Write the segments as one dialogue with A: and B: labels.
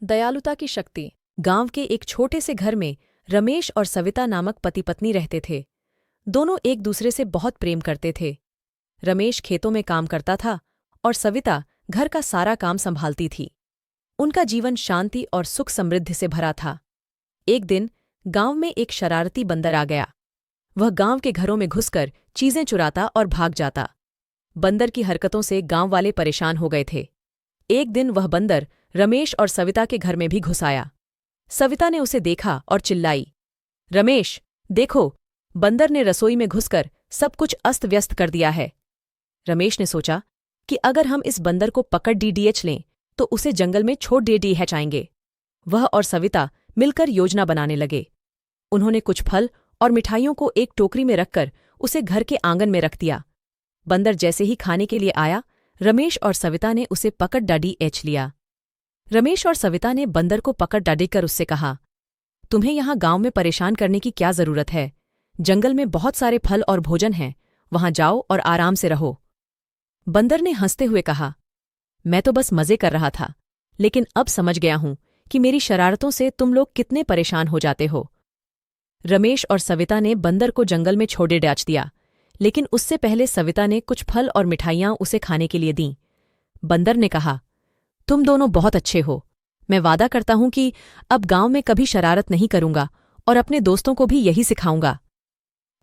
A: दयालुता की शक्ति। गांव के एक छोटे से घर में रमेश और सविता नामक पति पत्नी रहते थे। दोनों एक दूसरे से बहुत प्रेम करते थे। रमेश खेतों में काम करता था और सविता घर का सारा काम संभालती थी। उनका जीवन शांति और सुख समृद्धि से भरा था। एक दिन गांव में एक शरारती बंदर आ गया। वह गांव के घरों में घुसकर चीजें चुराता और भाग जाता। बंदर की हरकतों से गांव वाले परेशान हो गए थे। एक दिन वह बंदर रमेश और सविता के घर में भी घुस आया। सविता ने उसे देखा और चिल्लाई, रमेश, देखो, बंदर ने रसोई में घुसकर सब कुछ अस्त व्यस्त कर दिया है। रमेश ने सोचा कि अगर हम इस बंदर को पकड़ डीडीएच लें तो उसे जंगल में छोड़ डीडीएच। वह और सविता मिलकर योजना बनाने लगे। उन्होंने कुछ फल और मिठाइयों को एक टोकरी में रखकर उसे घर के आंगन में रख दिया। बंदर जैसे ही खाने के लिए आया, रमेश और सविता ने उसे पकड़ डीडीएच लिया। रमेश और सविता ने बंदर को पकड़ डीडीकर उससे कहा, तुम्हें यहाँ गांव में परेशान करने की क्या जरूरत है? जंगल में बहुत सारे फल और भोजन हैं, वहां जाओ और आराम से रहो। बंदर ने हंसते हुए कहा, मैं तो बस मजे कर रहा था, लेकिन अब समझ गया हूं कि मेरी शरारतों से तुम लोग कितने परेशान हो जाते हो। रमेश और सविता ने बंदर को जंगल में छोड़े डाच दिया, लेकिन उससे पहले सविता ने कुछ फल और मिठाइयां उसे खाने के लिए दीं। बंदर ने कहा, तुम दोनों बहुत अच्छे हो। मैं वादा करता हूं कि अब गांव में कभी शरारत नहीं करूंगा और अपने दोस्तों को भी यही सिखाऊंगा।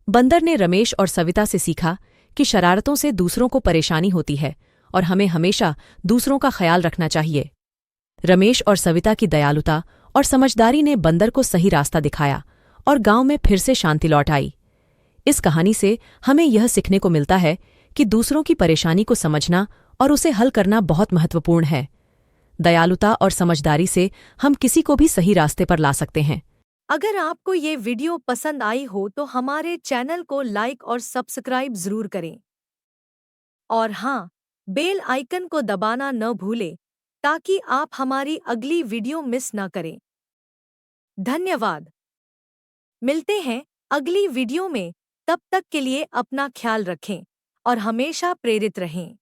A: बंदर ने रमेश और सविता से सीखा कि शरारतों से दूसरों को परेशानी होती है और हमें हमेशा दूसरों का ख्याल रखना चाहिए। रमेश और सविता की दयालुता और समझदारी ने बंदर को सही रास्ता दिखाया और गांव में फिर से शांति लौट आई। इस कहानी से हमें यह सीखने को मिलता है कि दूसरों की परेशानी को समझना और उसे हल करना बहुत महत्वपूर्ण है। दयालुता और समझदारी से हम किसी को भी सही रास्ते पर ला सकते हैं।
B: अगर आपको ये वीडियो पसंद आई हो तो हमारे चैनल को लाइक और सब्सक्राइब जरूर करें। और हाँ, बेल आइकन को दबाना न भूलें ताकि आप हमारी अगली वीडियो मिस न करें। धन्यवाद। मिलते हैं अगली वीडियो में, तब तक के लिए अपना ख्याल रखें और हमेशा प्रेरित रहें।